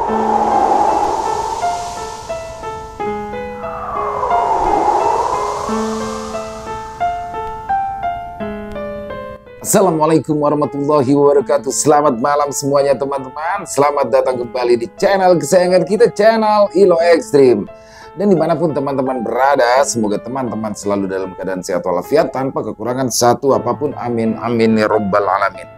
Assalamualaikum warahmatullahi wabarakatuh. Selamat malam semuanya teman-teman. Selamat datang kembali di channel kesayangan kita, channel Ilo Ekstrim. Dan dimanapun teman-teman berada, semoga teman-teman selalu dalam keadaan sehat walafiat tanpa kekurangan satu apapun. Amin amin ya robbal alamin.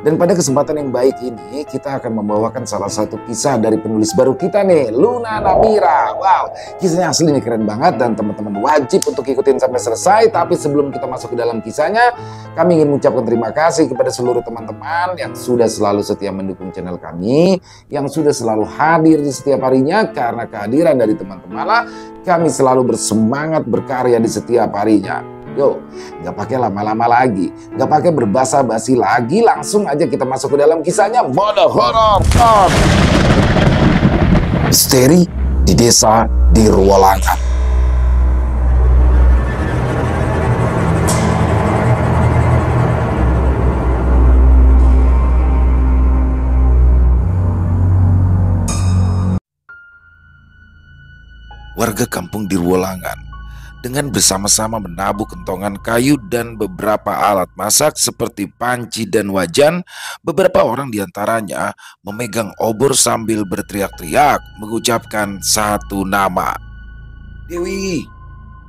Dan pada kesempatan yang baik ini, kita akan membawakan salah satu kisah dari penulis baru kita nih, Luna Namira. Wow, kisahnya asli ini keren banget dan teman-teman wajib untuk ikutin sampai selesai. Tapi sebelum kita masuk ke dalam kisahnya, kami ingin mengucapkan terima kasih kepada seluruh teman-teman yang sudah selalu setia mendukung channel kami, yang sudah selalu hadir di setiap harinya. Karena kehadiran dari teman-teman lah, kami selalu bersemangat berkarya di setiap harinya. Yo, nggak pakai lama-lama lagi, nggak pakai berbasa-basi lagi, langsung aja kita masuk ke dalam kisahnya. Bodoh horor. Misteri di desa Dirwolangan. Warga kampung Dirwolangan dengan bersama-sama menabuh kentongan kayu dan beberapa alat masak seperti panci dan wajan. Beberapa orang diantaranya memegang obor sambil berteriak-teriak mengucapkan satu nama. Dewi,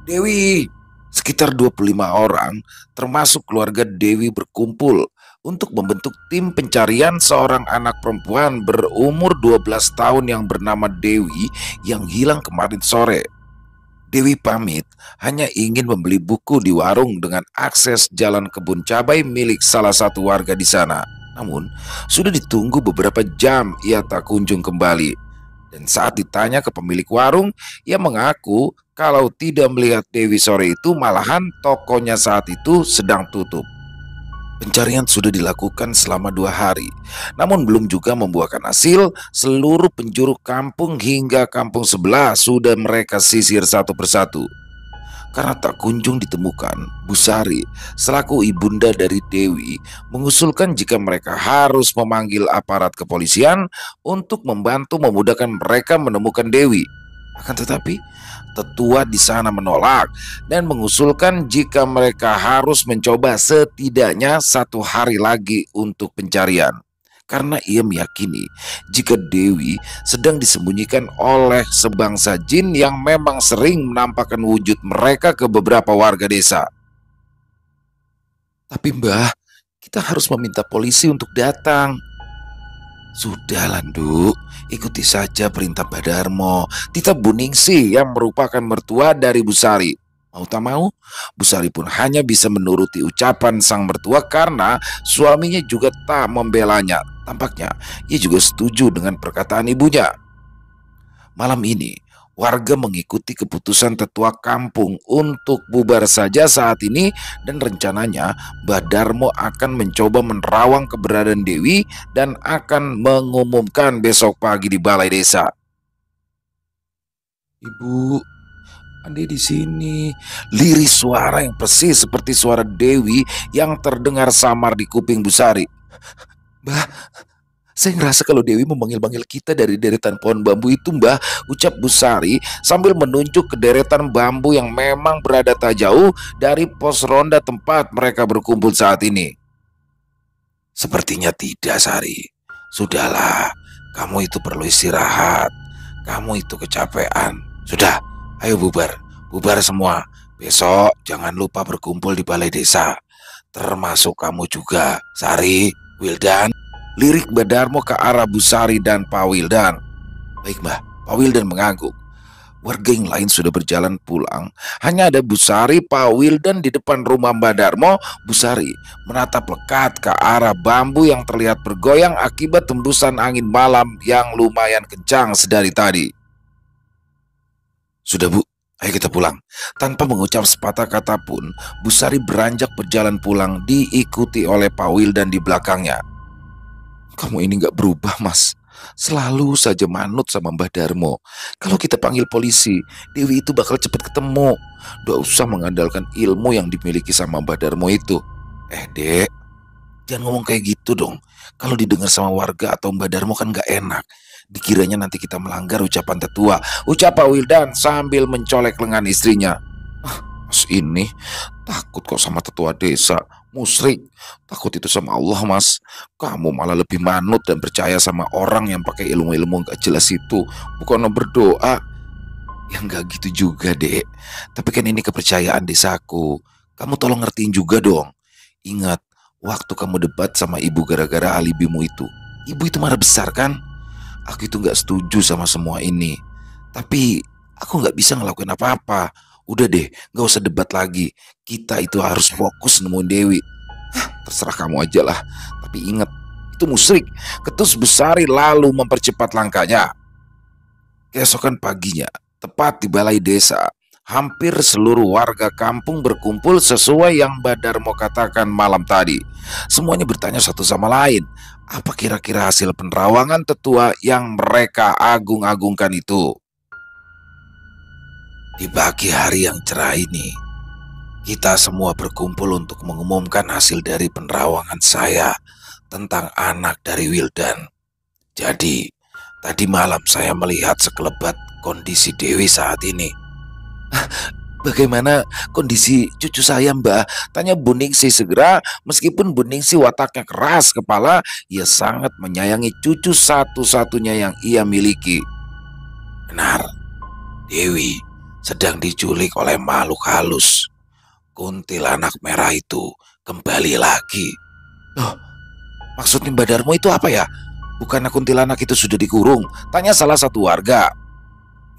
Dewi. Sekitar 25 orang termasuk keluarga Dewi berkumpul untuk membentuk tim pencarian seorang anak perempuan berumur 12 tahun yang bernama Dewi yang hilang kemarin sore. Dewi pamit hanya ingin membeli buku di warung dengan akses jalan kebun cabai milik salah satu warga di sana. Namun, sudah ditunggu beberapa jam ia tak kunjung kembali. Dan saat ditanya ke pemilik warung, ia mengaku kalau tidak melihat Dewi sore itu, malahan tokonya saat itu sedang tutup. Pencarian sudah dilakukan selama 2 hari, namun belum juga membuahkan hasil. Seluruh penjuru kampung hingga kampung sebelah sudah mereka sisir satu persatu. Karena tak kunjung ditemukan, Bu Sari selaku ibunda dari Dewi mengusulkan jika mereka harus memanggil aparat kepolisian untuk membantu memudahkan mereka menemukan Dewi. Akan tetapi tetua di sana menolak dan mengusulkan jika mereka harus mencoba setidaknya 1 hari lagi untuk pencarian. Karena ia meyakini jika Dewi sedang disembunyikan oleh sebangsa jin yang memang sering menampakkan wujud mereka ke beberapa warga desa. Tapi Mbah, kita harus meminta polisi untuk datang. Sudah Landu, ikuti saja perintah Mbah Darmo, Tita Buningsih yang merupakan mertua dari Bu Sari. Mau tak mau, Bu Sari pun hanya bisa menuruti ucapan sang mertua karena suaminya juga tak membelanya. Tampaknya ia juga setuju dengan perkataan ibunya. Malam ini, warga mengikuti keputusan tetua kampung untuk bubar saja saat ini, dan rencananya Mbah Darmo akan mencoba menerawang keberadaan Dewi dan akan mengumumkan besok pagi di balai desa. Ibu, Andi di sini. Lirik suara yang persis seperti suara Dewi yang terdengar samar di kuping Bu Sari. Mbah, saya ngerasa kalau Dewi memanggil-manggil kita dari deretan pohon bambu itu, Mbah, ucap Bu Sari sambil menunjuk ke deretan bambu yang memang berada tak jauh dari pos ronda tempat mereka berkumpul saat ini. Sepertinya tidak, Sari. Sudahlah, kamu itu perlu istirahat. Kamu itu kecapean. Sudah, ayo bubar. Bubar semua. Besok jangan lupa berkumpul di balai desa. Termasuk kamu juga, Sari, Wildan. Lirik Mbah Darmo ke arah Bu Sari dan Pak Wildan. Baik Mbah, Pak Wildan mengangguk. Warga yang lain sudah berjalan pulang. Hanya ada Bu Sari, Pak Wildan di depan rumah Mbah Darmo. Bu Sari menatap lekat ke arah bambu yang terlihat bergoyang akibat tembusan angin malam yang lumayan kencang sedari tadi. Sudah Bu, ayo kita pulang. Tanpa mengucap sepatah kata pun, Bu Sari beranjak berjalan pulang diikuti oleh Pak Wildan di belakangnya. Kamu ini gak berubah, Mas. Selalu saja manut sama Mbah Darmo. Kalau kita panggil polisi, Dewi itu bakal cepat ketemu. Gak usah mengandalkan ilmu yang dimiliki sama Mbah Darmo itu. Dek, Jangan ngomong kayak gitu dong. Kalau didengar sama warga atau Mbak Darmo kan nggak enak. Dikiranya nanti kita melanggar ucapan tetua. Ucap Pak Wildan sambil mencolek lengan istrinya. Ah, mas ini takut kok sama tetua desa. Musyrik. Takut itu sama Allah, mas. Kamu malah lebih manut dan percaya sama orang yang pakai ilmu-ilmu nggak jelas itu. Bukan berdoa. Ya nggak gitu juga, Dek. Tapi kan ini kepercayaan desaku. Kamu tolong ngertiin juga dong. Ingat, waktu kamu debat sama ibu gara-gara alibimu itu. Ibu itu marah besar kan? Aku itu nggak setuju sama semua ini. Tapi aku nggak bisa ngelakuin apa-apa. Udah deh, nggak usah debat lagi. Kita itu harus fokus nemuin Dewi. Terserah kamu aja lah. Tapi ingat, itu musyrik. Ketus Besari lalu mempercepat langkahnya. Keesokan paginya, tepat di balai desa, hampir seluruh warga kampung berkumpul sesuai yang Mbak Darmo katakan malam tadi. Semuanya bertanya satu sama lain, apa kira-kira hasil penerawangan tetua yang mereka agung-agungkan itu? Di pagi hari yang cerah ini, kita semua berkumpul untuk mengumumkan hasil dari penerawangan saya tentang anak dari Wildan. Jadi, tadi malam saya melihat sekelebat kondisi Dewi saat ini. Bagaimana kondisi cucu saya, Mbak? Tanya Bu Ningsi segera. Meskipun Bu Ningsi wataknya keras kepala, ia sangat menyayangi cucu satu-satunya yang ia miliki. Benar, Dewi sedang diculik oleh makhluk halus. Kuntilanak merah itu kembali lagi. Loh, maksudnya Mbak Darmo itu apa ya? Bukannya kuntilanak itu sudah dikurung? Tanya salah satu warga.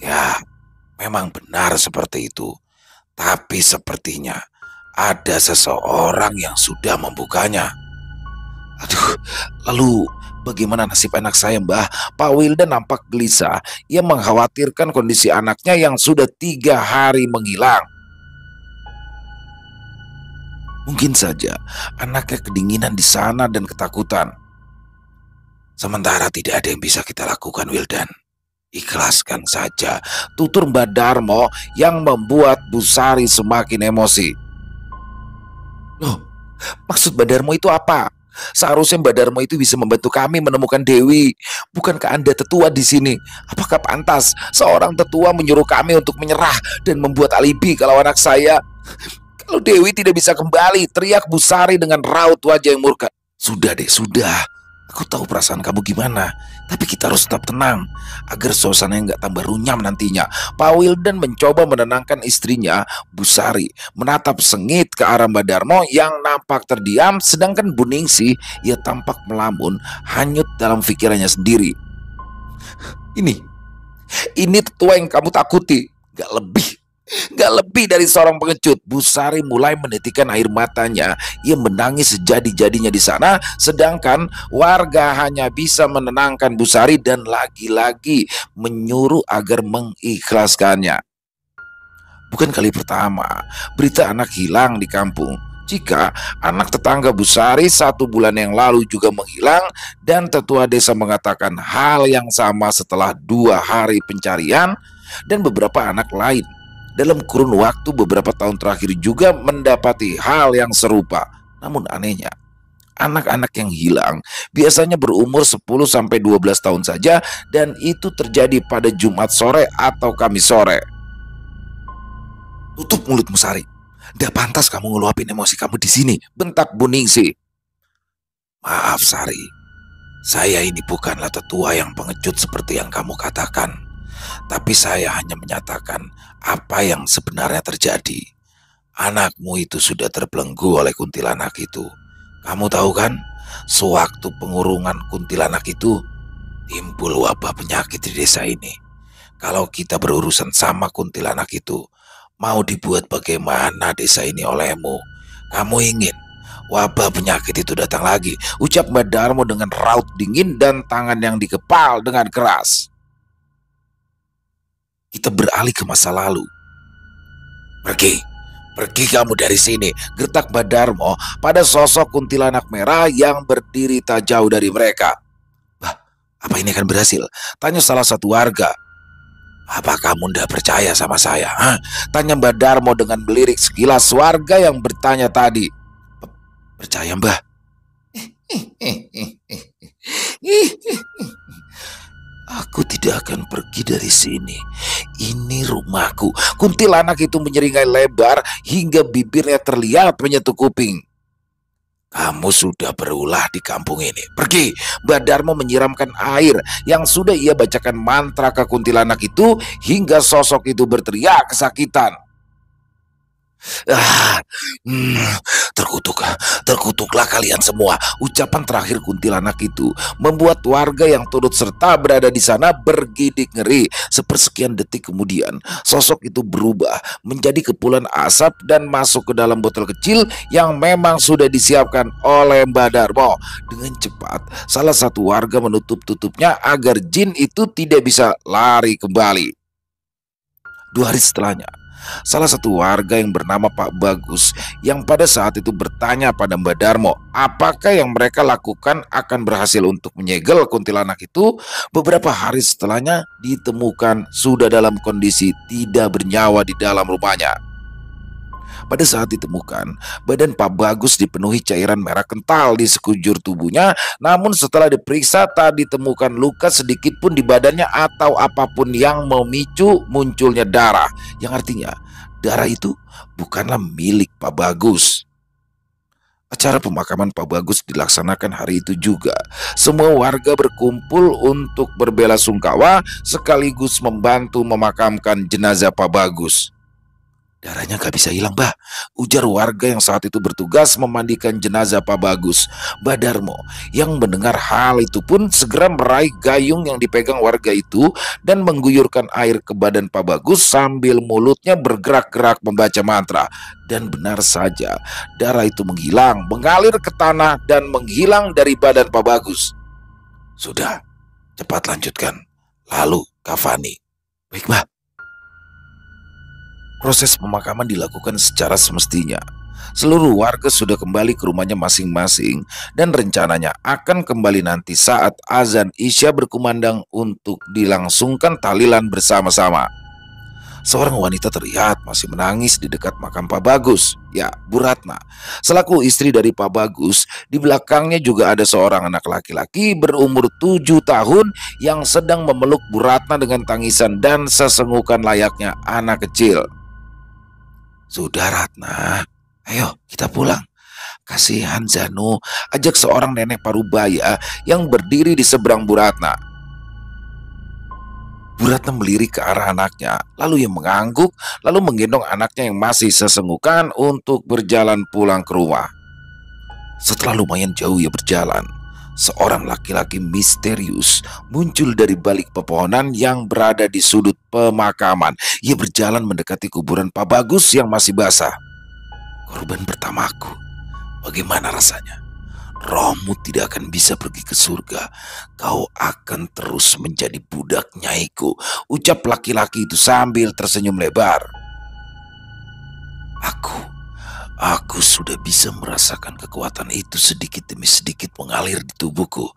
Ya, memang benar seperti itu. Tapi sepertinya ada seseorang yang sudah membukanya. Aduh, lalu bagaimana nasib anak saya, Mbah? Pak Wildan nampak gelisah. Ia mengkhawatirkan kondisi anaknya yang sudah 3 hari menghilang. Mungkin saja anaknya kedinginan di sana dan ketakutan. Sementara tidak ada yang bisa kita lakukan, Wildan. Ikhlaskan saja, tutur Mbak Darmo yang membuat Bu Sari semakin emosi. Loh, maksud Mbak Darmo itu apa? Seharusnya Mbak Darmo itu bisa membantu kami menemukan Dewi. Bukankah Anda tetua di sini? Apakah pantas seorang tetua menyuruh kami untuk menyerah dan membuat alibi kalau anak saya? Kalau Dewi tidak bisa kembali, teriak Bu Sari dengan raut wajah yang murka. Sudah deh, sudah. Aku tahu perasaan kamu gimana, tapi kita harus tetap tenang agar suasananya nggak tambah runyam nantinya. Pak Wildan mencoba menenangkan istrinya, Bu Sari, menatap sengit ke arah Mbak Darmo yang nampak terdiam, sedangkan Bu Ningsi, ia tampak melamun, hanyut dalam pikirannya sendiri. Ini tetua yang kamu takuti, gak lebih dari seorang pengecut. Bu Sari mulai menitikkan air matanya. Ia menangis sejadi-jadinya di sana, sedangkan warga hanya bisa menenangkan Bu Sari dan lagi-lagi menyuruh agar mengikhlaskannya. Bukan kali pertama berita anak hilang di kampung. Jika anak tetangga Bu Sari 1 bulan yang lalu juga menghilang, dan tetua desa mengatakan hal yang sama setelah 2 hari pencarian, dan beberapa anak lain dalam kurun waktu beberapa tahun terakhir juga mendapati hal yang serupa. Namun anehnya, anak-anak yang hilang biasanya berumur 10-12 tahun saja, dan itu terjadi pada Jumat sore atau Kamis sore. Tutup mulutmu, Sari. Tidak pantas kamu ngeluapin emosi kamu di sini, bentak Bu Ningsi. Maaf, Sari. Saya ini bukanlah tetua yang pengecut seperti yang kamu katakan. Tapi saya hanya menyatakan apa yang sebenarnya terjadi. Anakmu itu sudah terbelenggu oleh kuntilanak itu. Kamu tahu kan, sewaktu pengurungan kuntilanak itu, timbul wabah penyakit di desa ini. Kalau kita berurusan sama kuntilanak itu, mau dibuat bagaimana desa ini olehmu? Kamu ingin wabah penyakit itu datang lagi? Ucap Mbak Darmo dengan raut dingin dan tangan yang dikepal dengan keras. Kita beralih ke masa lalu. Pergi kamu dari sini, gertak Mbak Darmo pada sosok kuntilanak merah yang berdiri tak jauh dari mereka. Bah, apa ini akan berhasil? Tanya salah satu warga. Apa kamu tidak percaya sama saya? Tanya Mbak Darmo dengan melirik sekilas warga yang bertanya tadi. Percaya, Mbah? Aku tidak akan pergi dari sini. Ini rumahku. Kuntilanak itu menyeringai lebar hingga bibirnya terlihat menyentuh kuping. Kamu sudah berulah di kampung ini. Pergi. Mbak Darmo menyiramkan air yang sudah ia bacakan mantra ke kuntilanak itu hingga sosok itu berteriak kesakitan. Ah, terkutuk, terkutuklah kalian semua. Ucapan terakhir kuntilanak itu membuat warga yang turut serta berada di sana bergidik ngeri. Sepersekian detik kemudian, sosok itu berubah menjadi kepulan asap dan masuk ke dalam botol kecil yang memang sudah disiapkan oleh Mbak Darmo. Dengan cepat, salah satu warga menutup-tutupnya agar jin itu tidak bisa lari kembali. 2 hari setelahnya, salah satu warga yang bernama Pak Bagus yang pada saat itu bertanya pada Mbak Darmo apakah yang mereka lakukan akan berhasil untuk menyegel kuntilanak itu, beberapa hari setelahnya ditemukan sudah dalam kondisi tidak bernyawa di dalam rumahnya. Pada saat ditemukan, badan Pak Bagus dipenuhi cairan merah kental di sekujur tubuhnya, namun setelah diperiksa tak ditemukan luka sedikit pun di badannya atau apapun yang memicu munculnya darah, yang artinya darah itu bukanlah milik Pak Bagus. Acara pemakaman Pak Bagus dilaksanakan hari itu juga. Semua warga berkumpul untuk berbelasungkawa sekaligus membantu memakamkan jenazah Pak Bagus. Darahnya gak bisa hilang, Mbah, ujar warga yang saat itu bertugas memandikan jenazah Pak Bagus. Mbah Darmo yang mendengar hal itu pun segera meraih gayung yang dipegang warga itu dan mengguyurkan air ke badan Pak Bagus sambil mulutnya bergerak-gerak membaca mantra. Dan benar saja, darah itu menghilang, mengalir ke tanah dan menghilang dari badan Pak Bagus. Sudah, cepat lanjutkan. Lalu kafani. Baik, Mbah. Proses pemakaman dilakukan secara semestinya. Seluruh warga sudah kembali ke rumahnya masing-masing dan rencananya akan kembali nanti saat azan Isya berkumandang untuk dilangsungkan tahlilan bersama-sama. Seorang wanita terlihat masih menangis di dekat makam Pak Bagus. Ya, Bu Ratna, selaku istri dari Pak Bagus, di belakangnya juga ada seorang anak laki-laki berumur 7 tahun yang sedang memeluk Bu Ratna dengan tangisan dan sesengukan layaknya anak kecil. Sudah Ratna, ayo kita pulang. Kasihan Zanu, ajak seorang nenek parubaya yang berdiri di seberang Bu Ratna. Bu Ratna melirik ke arah anaknya, lalu ia mengangguk, lalu menggendong anaknya yang masih sesengukan untuk berjalan pulang ke rumah. Setelah lumayan jauh ia berjalan, seorang laki-laki misterius muncul dari balik pepohonan yang berada di sudut pemakaman. Ia berjalan mendekati kuburan Pak Bagus yang masih basah. Korban pertamaku, bagaimana rasanya? Rohmu tidak akan bisa pergi ke surga. Kau akan terus menjadi budak nyaiku, ucap laki-laki itu sambil tersenyum lebar. Aku sudah bisa merasakan kekuatan itu sedikit demi sedikit mengalir di tubuhku.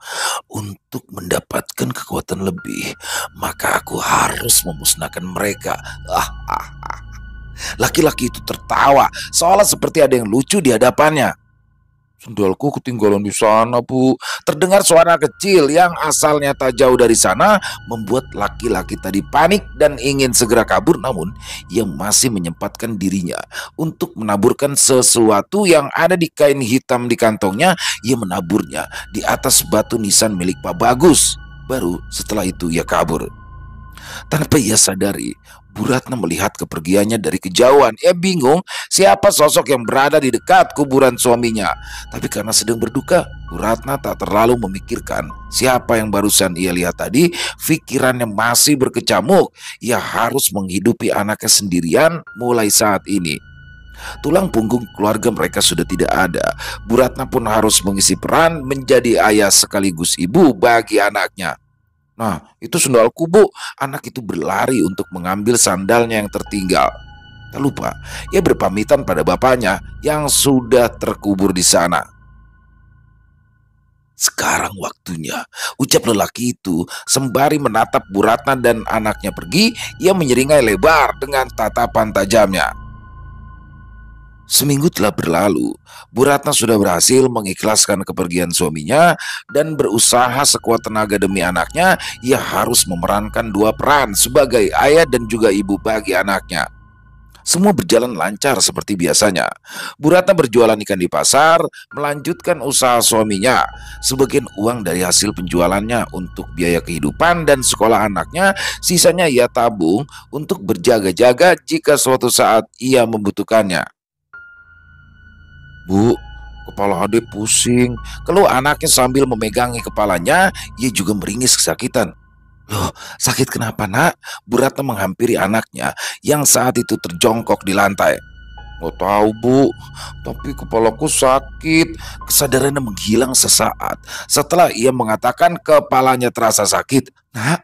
Untuk mendapatkan kekuatan lebih, maka aku harus memusnahkan mereka. Laki-laki itu tertawa, seolah seperti ada yang lucu di hadapannya. Sendalku ketinggalan di sana, Bu. Terdengar suara kecil yang asalnya tak jauh dari sana, membuat laki-laki tadi panik dan ingin segera kabur. Namun ia masih menyempatkan dirinya untuk menaburkan sesuatu yang ada di kain hitam di kantongnya. Ia menaburnya di atas batu nisan milik Pak Bagus. Baru setelah itu ia kabur. Tanpa ia sadari, Bu Ratna melihat kepergiannya dari kejauhan. Ia bingung siapa sosok yang berada di dekat kuburan suaminya. Tapi karena sedang berduka, Bu Ratna tak terlalu memikirkan siapa yang barusan ia lihat tadi. Pikirannya masih berkecamuk. Ia harus menghidupi anaknya sendirian mulai saat ini. Tulang punggung keluarga mereka sudah tidak ada. Bu Ratna pun harus mengisi peran menjadi ayah sekaligus ibu bagi anaknya. Nah, itu sandalku, Bu. Anak itu berlari untuk mengambil sandalnya yang tertinggal. Tak lupa, ia berpamitan pada bapaknya yang sudah terkubur di sana. Sekarang waktunya, ucap lelaki itu sembari menatap Bu Ratna dan anaknya pergi. Ia menyeringai lebar dengan tatapan tajamnya. Seminggu telah berlalu, Bu Ratna sudah berhasil mengikhlaskan kepergian suaminya dan berusaha sekuat tenaga demi anaknya. Ia harus memerankan dua peran sebagai ayah dan juga ibu bagi anaknya. Semua berjalan lancar seperti biasanya. Bu Ratna berjualan ikan di pasar, melanjutkan usaha suaminya. Sebagian uang dari hasil penjualannya untuk biaya kehidupan dan sekolah anaknya, sisanya ia tabung untuk berjaga-jaga jika suatu saat ia membutuhkannya. Bu, kepala Ade pusing. Kalau anaknya sambil memegangi kepalanya, ia juga meringis kesakitan. Loh, sakit kenapa nak? Bu Ratna menghampiri anaknya yang saat itu terjongkok di lantai. Nggak tahu bu, tapi kepalaku sakit. Kesadarannya menghilang sesaat setelah ia mengatakan kepalanya terasa sakit. Nak,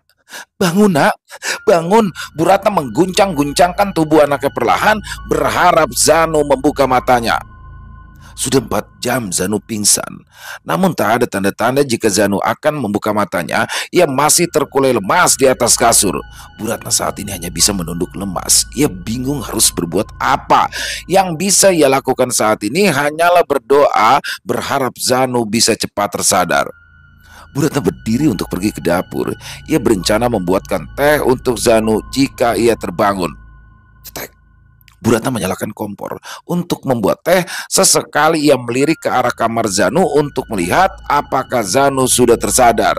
bangun nak, bangun. Bu Ratna mengguncang-guncangkan tubuh anaknya perlahan, berharap Zanu membuka matanya. Sudah 4 jam Zanu pingsan. Namun tak ada tanda-tanda jika Zanu akan membuka matanya. Ia masih terkulai lemas di atas kasur. Bu Ratna saat ini hanya bisa menunduk lemas. Ia bingung harus berbuat apa. Yang bisa ia lakukan saat ini hanyalah berdoa, berharap Zanu bisa cepat tersadar. Bu Ratna berdiri untuk pergi ke dapur. Ia berencana membuatkan teh untuk Zanu jika ia terbangun. Cetek. Bu Ratna menyalakan kompor untuk membuat teh. Sesekali ia melirik ke arah kamar Zanu untuk melihat apakah Zanu sudah tersadar.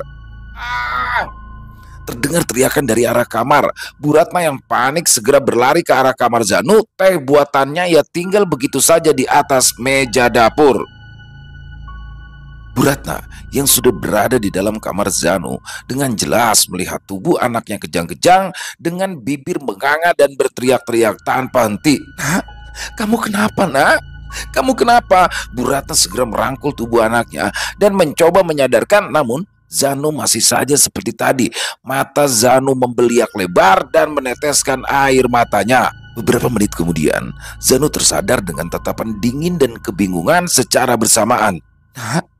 Ah! Terdengar teriakan dari arah kamar. Bu Ratna yang panik segera berlari ke arah kamar Zanu. Teh buatannya ia tinggal begitu saja di atas meja dapur. Bu Ratna yang sudah berada di dalam kamar Zanu dengan jelas melihat tubuh anaknya kejang-kejang dengan bibir menganga dan berteriak-teriak tanpa henti. Nak, kamu kenapa nak? Kamu kenapa? Bu Ratna segera merangkul tubuh anaknya dan mencoba menyadarkan, namun Zanu masih saja seperti tadi. Mata Zanu membeliak lebar dan meneteskan air matanya. Beberapa menit kemudian, Zanu tersadar dengan tatapan dingin dan kebingungan secara bersamaan. Nak,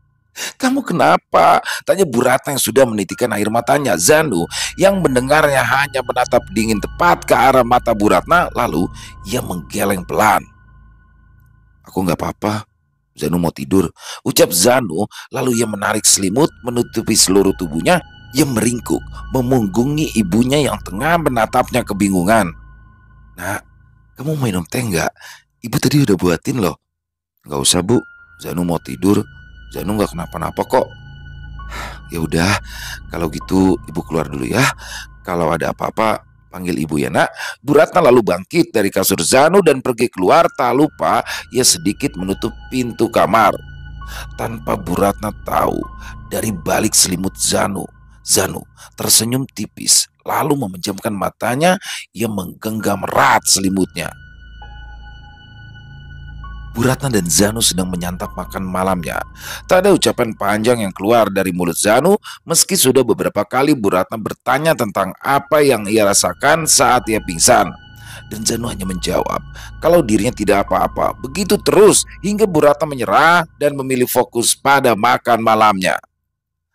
kamu kenapa? Tanya Bu Ratna yang sudah menitikan air matanya. Zanu yang mendengarnya hanya menatap dingin tepat ke arah mata Bu Ratna. Lalu ia menggeleng pelan. Aku nggak apa-apa. Zanu mau tidur, ucap Zanu. Lalu ia menarik selimut menutupi seluruh tubuhnya. Ia meringkuk memunggungi ibunya yang tengah menatapnya kebingungan. Nak, kamu mau minum teh nggak? Ibu tadi udah buatin loh. Nggak usah bu, Zanu mau tidur. Zanu nggak kenapa-napa kok. Ya udah, kalau gitu ibu keluar dulu ya. Kalau ada apa-apa panggil ibu ya nak. Bu Ratna lalu bangkit dari kasur Zanu dan pergi keluar. Tak lupa ia sedikit menutup pintu kamar. Tanpa Bu Ratna tahu, dari balik selimut Zanu tersenyum tipis. Lalu memejamkan matanya. Ia menggenggam erat selimutnya. Bu Ratna dan Zanu sedang menyantap makan malamnya. Tak ada ucapan panjang yang keluar dari mulut Zanu, meski sudah beberapa kali Bu Ratna bertanya tentang apa yang ia rasakan saat ia pingsan. Dan Zanu hanya menjawab kalau dirinya tidak apa-apa. Begitu terus hingga Bu Ratna menyerah dan memilih fokus pada makan malamnya.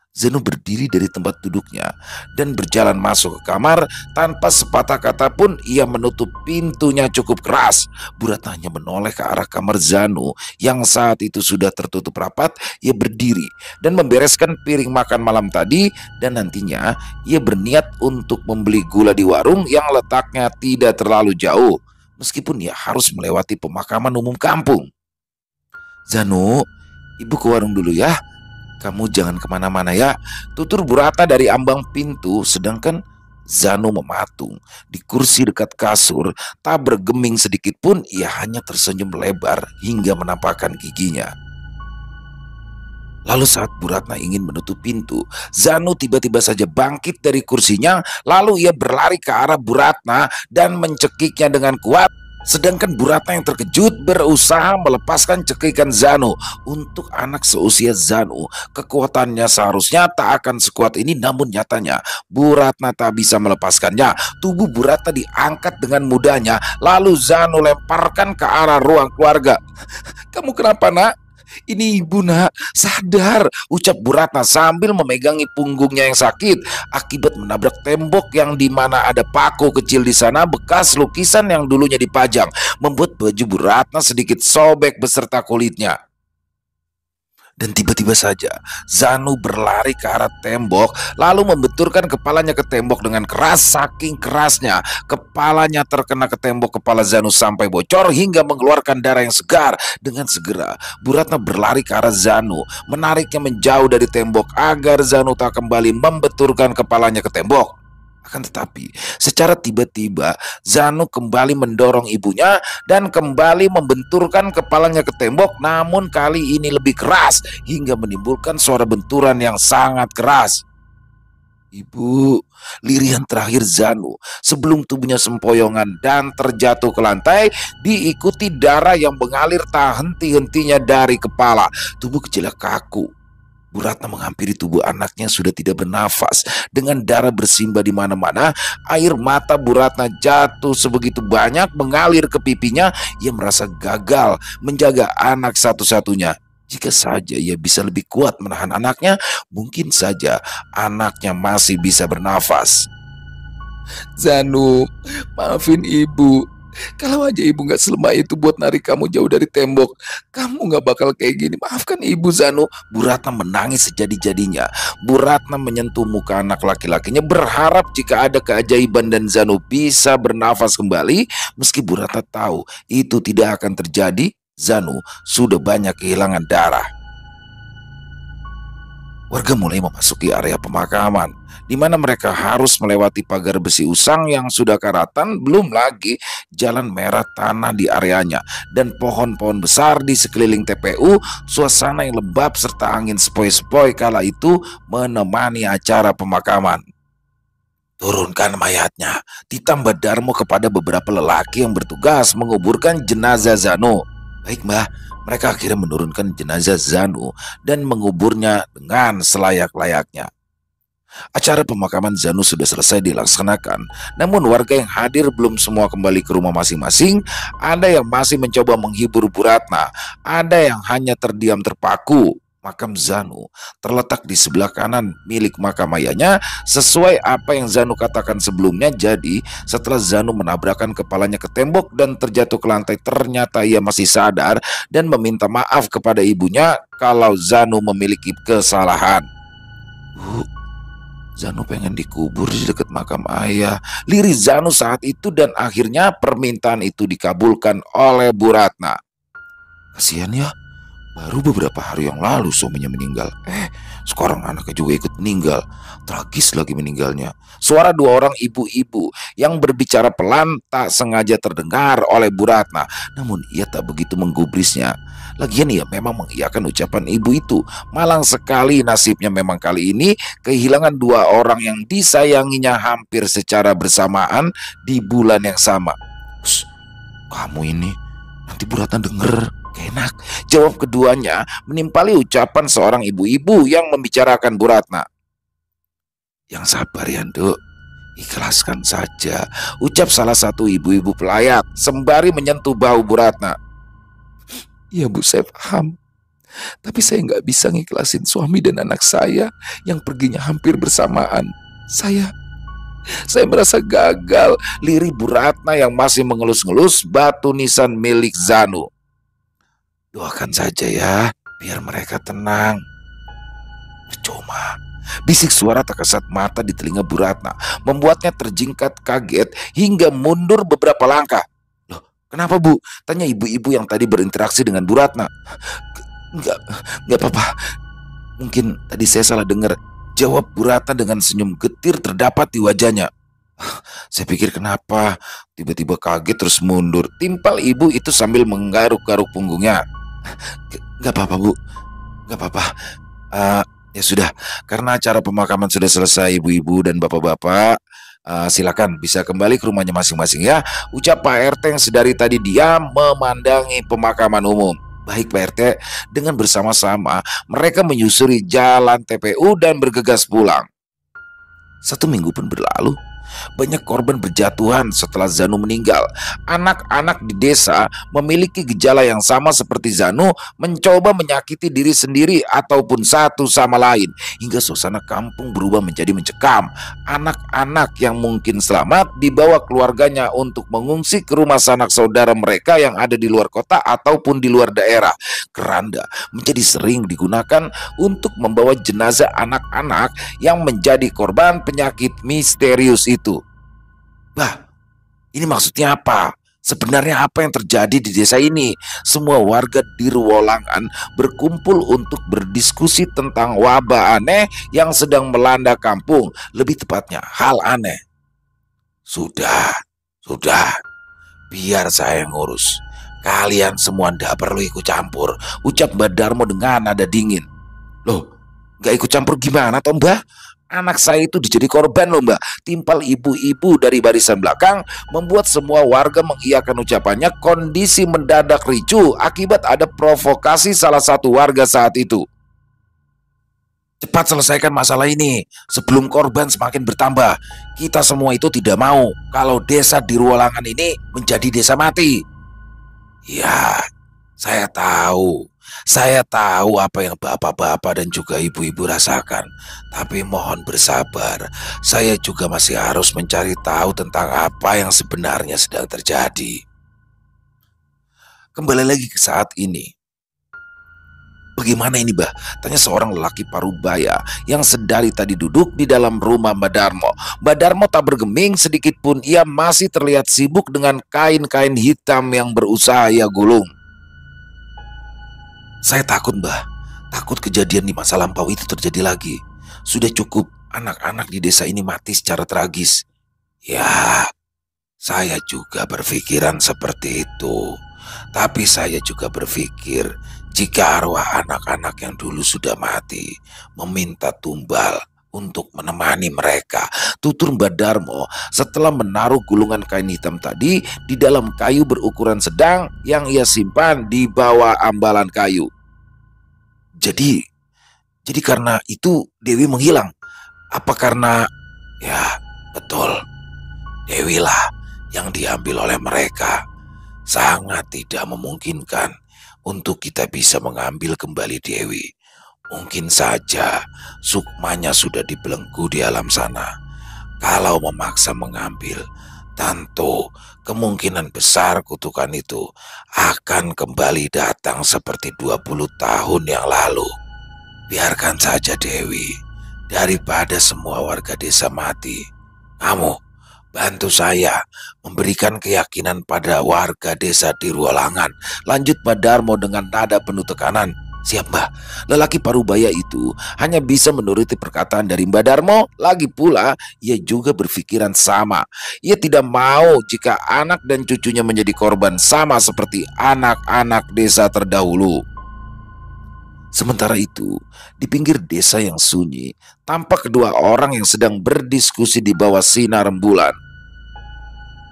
Zanu berdiri dari tempat duduknya dan berjalan masuk ke kamar. Tanpa sepatah kata pun ia menutup pintunya cukup keras. Bu Ratna hanya menoleh ke arah kamar Zanu yang saat itu sudah tertutup rapat. Ia berdiri dan membereskan piring makan malam tadi. Dan nantinya ia berniat untuk membeli gula di warung yang letaknya tidak terlalu jauh, meskipun ia harus melewati pemakaman umum kampung. Zanu, ibu ke warung dulu ya. Kamu jangan kemana-mana ya, tutur Bu Ratna dari ambang pintu. Sedangkan Zanu mematung di kursi dekat kasur. Tak bergeming sedikit pun, ia hanya tersenyum lebar hingga menampakkan giginya. Lalu saat Bu Ratna ingin menutup pintu, Zanu tiba-tiba saja bangkit dari kursinya. Lalu ia berlari ke arah Bu Ratna dan mencekiknya dengan kuat. Sedangkan Bu Ratna yang terkejut berusaha melepaskan cekikan Zanu. Untuk anak seusia Zanu, kekuatannya seharusnya tak akan sekuat ini. Namun nyatanya Bu Ratna tak bisa melepaskannya. Tubuh Bu Ratna diangkat dengan mudahnya. Lalu Zanu lemparkan ke arah ruang keluarga. Kamu kenapa nak? Ini ibu nak, sadar, ucap Bu Ratna sambil memegangi punggungnya yang sakit akibat menabrak tembok yang dimana ada paku kecil di sana bekas lukisan yang dulunya dipajang, membuat baju Bu Ratna sedikit sobek beserta kulitnya. Dan tiba-tiba saja Zanu berlari ke arah tembok lalu membenturkan kepalanya ke tembok dengan keras. Saking kerasnya kepalanya terkena ke tembok, kepala Zanu sampai bocor hingga mengeluarkan darah yang segar. Dengan segera Bu Ratna berlari ke arah Zanu, menariknya menjauh dari tembok agar Zanu tak kembali membenturkan kepalanya ke tembok. Akan tetapi, secara tiba-tiba Zanu kembali mendorong ibunya dan kembali membenturkan kepalanya ke tembok, namun kali ini lebih keras hingga menimbulkan suara benturan yang sangat keras. Ibu, lirian terakhir Zanu sebelum tubuhnya sempoyongan dan terjatuh ke lantai, diikuti darah yang mengalir tak henti-hentinya dari kepala. Tubuh kecilnya kaku. Bu Ratna menghampiri tubuh anaknya sudah tidak bernafas. Dengan darah bersimbah di mana-mana, air mata Bu Ratna jatuh sebegitu banyak mengalir ke pipinya. Ia merasa gagal menjaga anak satu-satunya. Jika saja ia bisa lebih kuat menahan anaknya, mungkin saja anaknya masih bisa bernafas. Zanu, maafin ibu. Kalau aja ibu gak selemah itu buat narik kamu jauh dari tembok, kamu gak bakal kayak gini. Maafkan ibu, Zanu. Bu Ratna menangis sejadi-jadinya. Bu Ratna menyentuh muka anak laki-lakinya berharap jika ada keajaiban dan Zanu bisa bernafas kembali. Meski Bu Ratna tahu itu tidak akan terjadi, Zanu sudah banyak kehilangan darah. Warga mulai memasuki area pemakaman, di mana mereka harus melewati pagar besi usang yang sudah karatan, belum lagi jalan merah tanah di areanya, dan pohon-pohon besar di sekeliling TPU. Suasana yang lembab serta angin sepoi-sepoi kala itu menemani acara pemakaman. Turunkan mayatnya, ditambah Darmo kepada beberapa lelaki yang bertugas menguburkan jenazah Zanu. Baik mbah, mereka akhirnya menurunkan jenazah Zanu dan menguburnya dengan selayak-layaknya. Acara pemakaman Zanu sudah selesai dilaksanakan, namun warga yang hadir belum semua kembali ke rumah masing-masing. Ada yang masih mencoba menghibur Bu Ratna, ada yang hanya terdiam terpaku. Makam Zanu terletak di sebelah kanan milik makam ayahnya, sesuai apa yang Zanu katakan sebelumnya. Jadi setelah Zanu menabrakkan kepalanya ke tembok dan terjatuh ke lantai, ternyata ia masih sadar dan meminta maaf kepada ibunya kalau Zanu memiliki kesalahan. Bu, Zanu pengen dikubur di dekat makam ayah, lirik Zanu saat itu, dan akhirnya permintaan itu dikabulkan oleh Bu Ratna. Kasihan ya, baru beberapa hari yang lalu suaminya meninggal. Sekarang anaknya juga ikut meninggal. Tragis lagi meninggalnya. Suara dua orang ibu-ibu yang berbicara pelan tak sengaja terdengar oleh Bu Ratna, namun ia tak begitu menggubrisnya. Lagian ia memang mengiyakan ucapan ibu itu. Malang sekali nasibnya memang kali ini kehilangan dua orang yang disayanginya hampir secara bersamaan di bulan yang sama. Kamu ini, nanti Bu Ratna denger enak, jawab keduanya menimpali ucapan seorang ibu-ibu yang membicarakan Bu Ratna. Yang sabar ya Nduk, ikhlaskan saja, ucap salah satu ibu-ibu pelayat sembari menyentuh bahu Bu Ratna. Iya Bu, saya paham, tapi saya nggak bisa ngiklasin suami dan anak saya yang perginya hampir bersamaan. Saya merasa gagal, lirih Bu Ratna yang masih mengelus-ngelus batu nisan milik Zanu. Doakan saja ya, biar mereka tenang. Percuma, bisik suara tak kasat mata di telinga Bu Ratna membuatnya terjingkat kaget hingga mundur beberapa langkah. Loh, kenapa Bu? Tanya ibu-ibu yang tadi berinteraksi dengan Bu Ratna. Enggak apa-apa. Mungkin tadi saya salah dengar, jawab Bu Ratna dengan senyum getir terdapat di wajahnya. Saya pikir kenapa tiba-tiba kaget terus mundur, timpal ibu itu sambil menggaruk-garuk punggungnya. Gak apa-apa Bu, gak apa-apa. Ya sudah, karena acara pemakaman sudah selesai ibu-ibu dan bapak-bapak, silakan bisa kembali ke rumahnya masing-masing ya, ucap Pak RT yang sedari tadi diam memandangi pemakaman umum. Baik Pak RT, dengan bersama-sama mereka menyusuri jalan TPU dan bergegas pulang. 1 minggu pun berlalu. Banyak korban berjatuhan setelah Zanu meninggal. Anak-anak di desa memiliki gejala yang sama seperti Zanu, mencoba menyakiti diri sendiri ataupun satu sama lain, hingga suasana kampung berubah menjadi mencekam. Anak-anak yang mungkin selamat dibawa keluarganya untuk mengungsi ke rumah sanak saudara mereka yang ada di luar kota ataupun di luar daerah. Keranda menjadi sering digunakan untuk membawa jenazah anak-anak yang menjadi korban penyakit misterius itu. Bah, ini maksudnya apa? Sebenarnya apa yang terjadi di desa ini? Semua warga di Ruolangan berkumpul untuk berdiskusi tentang wabah aneh yang sedang melanda kampung. Lebih tepatnya, hal aneh. Sudah, sudah. Biar saya ngurus. Kalian semua ndak perlu ikut campur, ucap Mbak Darmo dengan nada dingin. Loh, nggak ikut campur gimana toh Mbak? Anak saya itu dijadi korban loh Mbak. Timpal ibu-ibu dari barisan belakang membuat semua warga mengiyakan ucapannya. Kondisi mendadak ricuh akibat ada provokasi salah satu warga saat itu. Cepat selesaikan masalah ini sebelum korban semakin bertambah. Kita semua itu tidak mau kalau desa di Ruolangan ini menjadi desa mati. Ya, saya tahu. Saya tahu apa yang bapak-bapak dan juga ibu-ibu rasakan. Tapi mohon bersabar. Saya juga masih harus mencari tahu tentang apa yang sebenarnya sedang terjadi. Kembali lagi ke saat ini. Bagaimana ini, Bah? Tanya seorang lelaki parubaya yang sedari tadi duduk di dalam rumah Mbak Darmo. Mbak Darmo tak bergeming sedikit pun. Ia masih terlihat sibuk dengan kain-kain hitam yang berusaha ia gulung. Saya takut, Mbah. Takut kejadian di masa lampau itu terjadi lagi. Sudah cukup anak-anak di desa ini mati secara tragis. Ya, saya juga berpikiran seperti itu. Tapi saya juga berpikir jika arwah anak-anak yang dulu sudah mati meminta tumbal untuk menemani mereka, tutur Mbak Darmo setelah menaruh gulungan kain hitam tadi di dalam kayu berukuran sedang yang ia simpan di bawah ambalan kayu. Jadi karena itu Dewi menghilang. Apa karena, ya betul, Dewi lah yang diambil oleh mereka. Sangat tidak memungkinkan untuk kita bisa mengambil kembali Dewi. Mungkin saja sukmanya sudah dibelenggu di alam sana. Kalau memaksa mengambil, tentu kemungkinan besar kutukan itu akan kembali datang seperti 20 tahun yang lalu. Biarkan saja Dewi, daripada semua warga desa mati. Kamu bantu saya memberikan keyakinan pada warga desa di Ruolangan. Lanjut Mbak Darmo dengan nada penuh tekanan. Siap Mbah. Lelaki parubaya itu hanya bisa menuruti perkataan dari Mbak Darmo. Lagi pula ia juga berpikiran sama. Ia tidak mau jika anak dan cucunya menjadi korban sama seperti anak-anak desa terdahulu. Sementara itu, di pinggir desa yang sunyi, tampak kedua orang yang sedang berdiskusi di bawah sinar rembulan.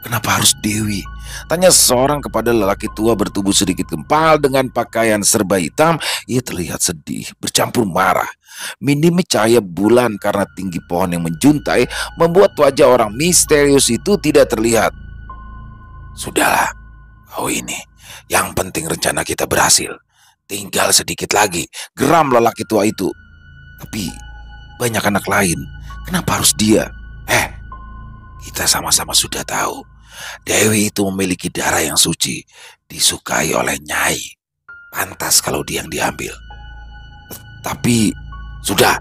Kenapa harus Dewi? Tanya seorang kepada lelaki tua bertubuh sedikit gempal dengan pakaian serba hitam. Ia terlihat sedih, bercampur marah. Minimnya cahaya bulan karena tinggi pohon yang menjuntai membuat wajah orang misterius itu tidak terlihat. Sudahlah, kau ini. Yang penting rencana kita berhasil. Tinggal sedikit lagi, geram lelaki tua itu. Tapi banyak anak lain, kenapa harus dia? Kita sama-sama sudah tahu. Dewi itu memiliki darah yang suci, disukai oleh Nyai. Pantas kalau dia yang diambil. Tapi, sudah,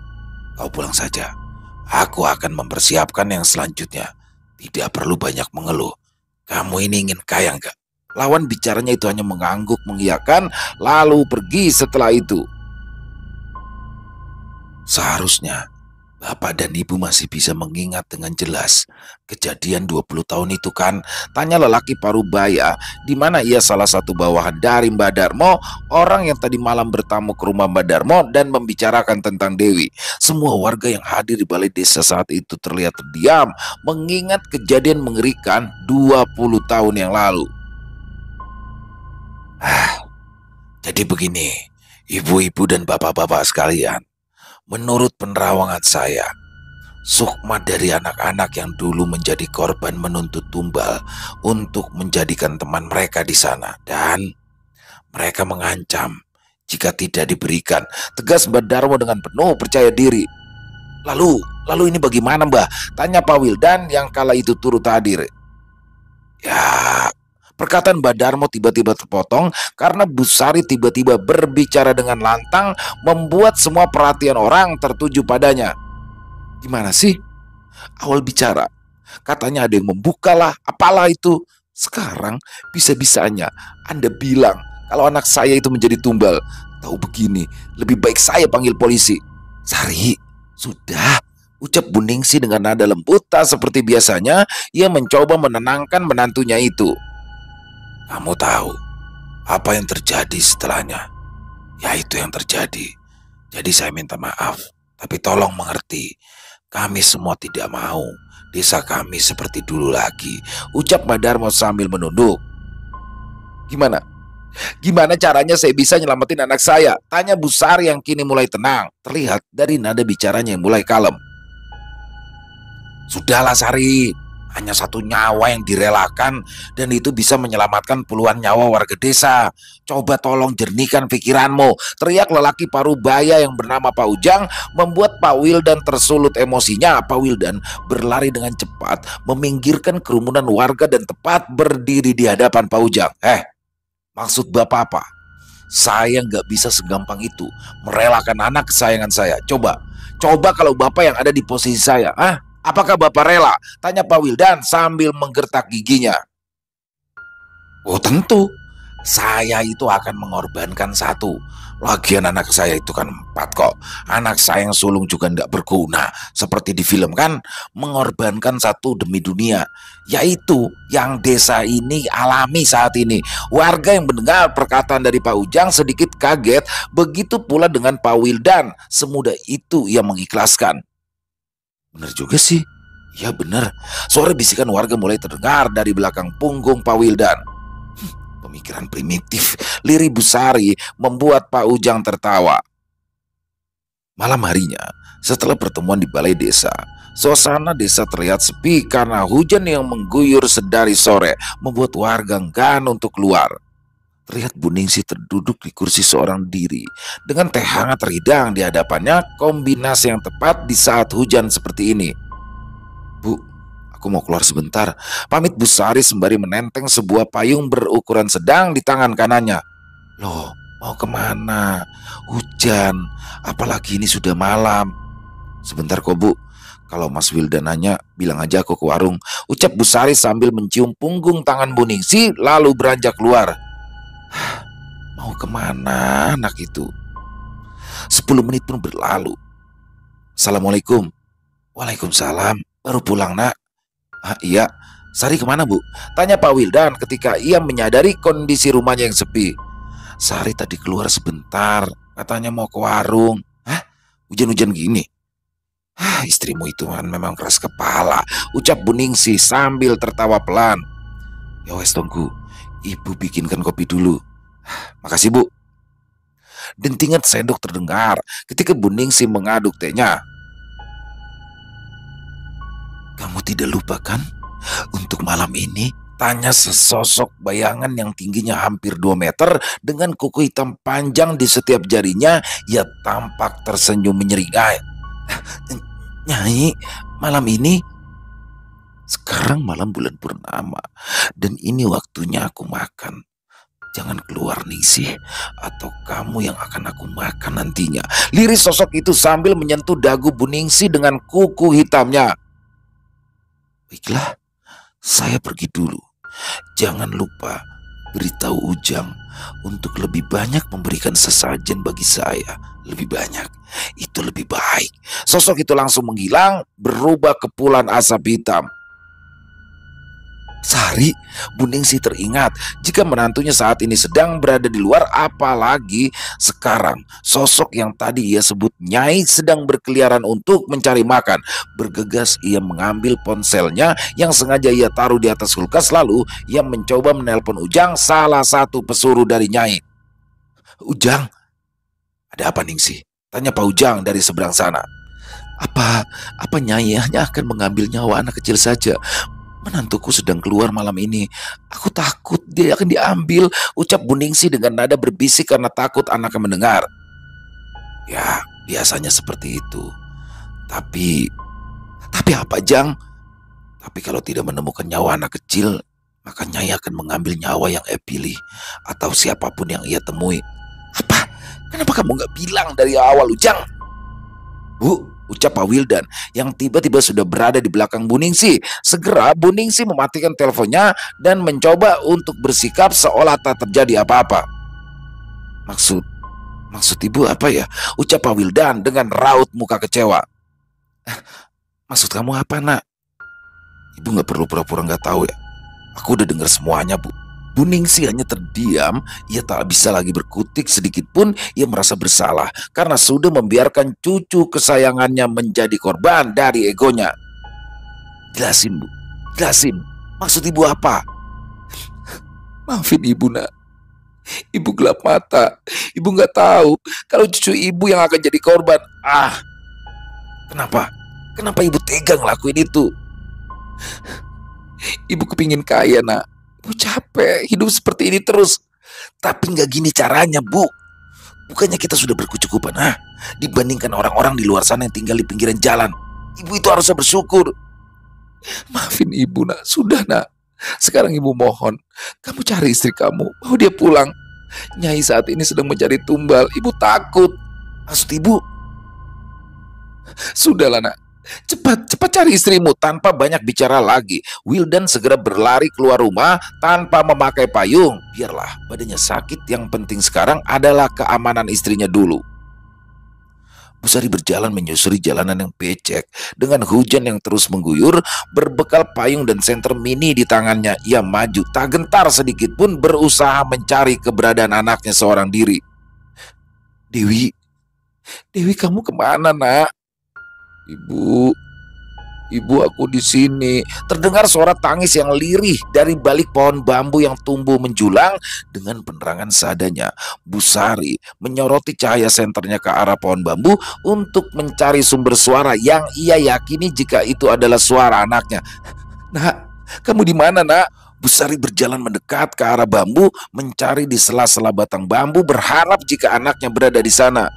kau pulang saja. Aku akan mempersiapkan yang selanjutnya. Tidak perlu banyak mengeluh. Kamu ini ingin kaya enggak? Lawan bicaranya itu hanya mengangguk mengiyakan, lalu pergi setelah itu. Seharusnya Bapak dan Ibu masih bisa mengingat dengan jelas kejadian 20 tahun itu kan? Tanya lelaki parubaya, di mana ia salah satu bawahan dari Mbak Darmo, orang yang tadi malam bertamu ke rumah Mbak Darmo dan membicarakan tentang Dewi. Semua warga yang hadir di balai desa saat itu terlihat terdiam, mengingat kejadian mengerikan 20 tahun yang lalu. Jadi begini, ibu-ibu dan bapak-bapak sekalian. Menurut penerawangan saya, Sukma dari anak-anak yang dulu menjadi korban menuntut tumbal untuk menjadikan teman mereka di sana, dan mereka mengancam jika tidak diberikan, tegas Mbah Darmo dengan penuh percaya diri. Lalu, lalu ini bagaimana, Mbah? Tanya Pak Wildan yang kala itu turut hadir. Ya, perkataan Mbah Darmo tiba-tiba terpotong karena Bu Sari tiba-tiba berbicara dengan lantang, membuat semua perhatian orang tertuju padanya. Gimana sih? Awal bicara, katanya ada yang membukalah, apalah itu. Sekarang bisa-bisanya Anda bilang kalau anak saya itu menjadi tumbal. Tahu begini, lebih baik saya panggil polisi. Sari, sudah, ucap Bu Ningsi dengan nada lembut tak seperti biasanya. Ia mencoba menenangkan menantunya itu. Kamu tahu apa yang terjadi setelahnya? Ya, itu yang terjadi. Jadi saya minta maaf, tapi tolong mengerti, kami semua tidak mau desa kami seperti dulu lagi, ucap Mbah Darmo sambil menunduk. Gimana? Gimana caranya saya bisa nyelamatin anak saya? Tanya Bu Sari yang kini mulai tenang, terlihat dari nada bicaranya yang mulai kalem. Sudahlah Sari, hanya satu nyawa yang direlakan dan itu bisa menyelamatkan puluhan nyawa warga desa. Coba tolong jernihkan pikiranmu, teriak lelaki parubaya yang bernama Pak Ujang, membuat Pak Wildan tersulut emosinya. Pak Wildan berlari dengan cepat, meminggirkan kerumunan warga dan tepat berdiri di hadapan Pak Ujang. Maksud Bapak apa? Saya nggak bisa segampang itu merelakan anak kesayangan saya. Coba kalau Bapak yang ada di posisi saya, apakah Bapak rela? Tanya Pak Wildan sambil menggertak giginya. Oh tentu, saya itu akan mengorbankan satu. Lagian anak saya itu kan 4 kok. Anak saya yang sulung juga tidak berguna. Seperti di film kan, mengorbankan satu demi dunia. Yaitu yang desa ini alami saat ini. Warga yang mendengar perkataan dari Pak Ujang sedikit kaget. Begitu pula dengan Pak Wildan. Semudah itu ia mengikhlaskan. Benar juga sih. Ya benar. Suara bisikan warga mulai terdengar dari belakang punggung Pak Wildan. Pemikiran primitif, lirih Bu Sari membuat Pak Ujang tertawa. Malam harinya, setelah pertemuan di balai desa, suasana desa terlihat sepi karena hujan yang mengguyur sedari sore membuat warga enggan untuk keluar. Terlihat Bu Ningsi terduduk di kursi seorang diri dengan teh hangat terhidang di hadapannya, kombinasi yang tepat di saat hujan seperti ini. Bu, aku mau keluar sebentar, pamit Bu Sari sembari menenteng sebuah payung berukuran sedang di tangan kanannya. Loh, mau kemana? Hujan, apalagi ini sudah malam. Sebentar kok Bu, kalau Mas Wildan nanya, bilang aja aku ke warung, ucap Bu Sari sambil mencium punggung tangan Bu Ningsi lalu beranjak keluar. Mau kemana anak itu? 10 menit pun berlalu. Assalamualaikum. Waalaikumsalam, baru pulang nak? Iya, Sari kemana Bu? Tanya Pak Wildan ketika ia menyadari kondisi rumahnya yang sepi. Sari tadi keluar sebentar, katanya mau ke warung. Hujan-hujan gini? Istrimu itu memang keras kepala, ucap Bu Ningsi sambil tertawa pelan. Ya wes tunggu, Ibu bikinkan kopi dulu. Makasih Bu. Dentingan sendok terdengar ketika Bu Ningsi mengaduk tehnya. Kamu tidak lupa kan? Untuk malam ini, tanya sesosok bayangan yang tingginya hampir 2 meter dengan kuku hitam panjang di setiap jarinya. Ia tampak tersenyum menyeringai. Nyai, malam ini? Sekarang malam bulan purnama dan ini waktunya aku makan. Jangan keluar Ningsih, atau kamu yang akan aku makan nantinya. Liris sosok itu sambil menyentuh dagu Bu Ningsih dengan kuku hitamnya. Baiklah, saya pergi dulu. Jangan lupa beritahu Ujang untuk lebih banyak memberikan sesajen bagi saya. Lebih banyak, itu lebih baik. Sosok itu langsung menghilang, berubah kepulan asap hitam. Sari, Bu Ningsih teringat jika menantunya saat ini sedang berada di luar, apalagi sekarang sosok yang tadi ia sebut Nyai sedang berkeliaran untuk mencari makan. Bergegas ia mengambil ponselnya yang sengaja ia taruh di atas kulkas, lalu ia mencoba menelpon Ujang, salah satu pesuruh dari Nyai. Ujang, ada apa Ningsih? Tanya Pak Ujang dari seberang sana. Apa apa Nyai hanya akan mengambil nyawa anak kecil saja? Menantuku sedang keluar malam ini. Aku takut dia akan diambil, ucap Buningsi dengan nada berbisik karena takut anaknya mendengar. Ya, biasanya seperti itu. Tapi, tapi apa, Jang? Tapi kalau tidak menemukan nyawa anak kecil, maka Nyai akan mengambil nyawa yang ia pilih atau siapapun yang ia temui. Apa? Kenapa kamu nggak bilang dari awal, Ujang? Bu, ucap Pak Wildan yang tiba-tiba sudah berada di belakang Buningsi. Segera Buningsi mematikan teleponnya dan mencoba untuk bersikap seolah tak terjadi apa-apa. Maksud ibu apa ya? Ucap Pak Wildan dengan raut muka kecewa. Maksud kamu apa, nak? Ibu nggak perlu pura-pura nggak tahu ya. Aku udah dengar semuanya, Bu. Buningsi hanya terdiam. Ia tak bisa lagi berkutik sedikit pun. Ia merasa bersalah karena sudah membiarkan cucu kesayangannya menjadi korban dari egonya. Jelasin, Bu. Jelasin. Maksud ibu apa? Maafin ibu, nak. Ibu gelap mata. Ibu nggak tahu kalau cucu ibu yang akan jadi korban. Kenapa? Kenapa ibu tega ngelakuin itu? Ibu kepingin kaya, nak. Ibu capek hidup seperti ini terus. Tapi nggak gini caranya, Bu. Bukannya kita sudah berkecukupan, dibandingkan orang-orang di luar sana yang tinggal di pinggiran jalan. Ibu itu harusnya bersyukur. Maafin ibu, nak. Sudah, nak. Sekarang ibu mohon, kamu cari istri kamu, mau dia pulang. Nyai saat ini sedang mencari tumbal. Ibu takut. Maksud ibu? Sudahlah, nak. Cepat cari istrimu. Tanpa banyak bicara lagi, Wildan segera berlari keluar rumah tanpa memakai payung. Biarlah badannya sakit, yang penting sekarang adalah keamanan istrinya dulu. Busari berjalan menyusuri jalanan yang becek. Dengan hujan yang terus mengguyur, berbekal payung dan senter mini di tangannya, ia maju tak gentar sedikit pun berusaha mencari keberadaan anaknya seorang diri. Dewi, kamu kemana, nak? Ibu, aku di sini. Terdengar suara tangis yang lirih dari balik pohon bambu yang tumbuh menjulang. Dengan penerangan seadanya, Busari menyoroti cahaya senternya ke arah pohon bambu untuk mencari sumber suara yang ia yakini jika itu adalah suara anaknya. Nak, kamu di mana, nak? Busari berjalan mendekat ke arah bambu, mencari di sela-sela batang bambu, berharap jika anaknya berada di sana.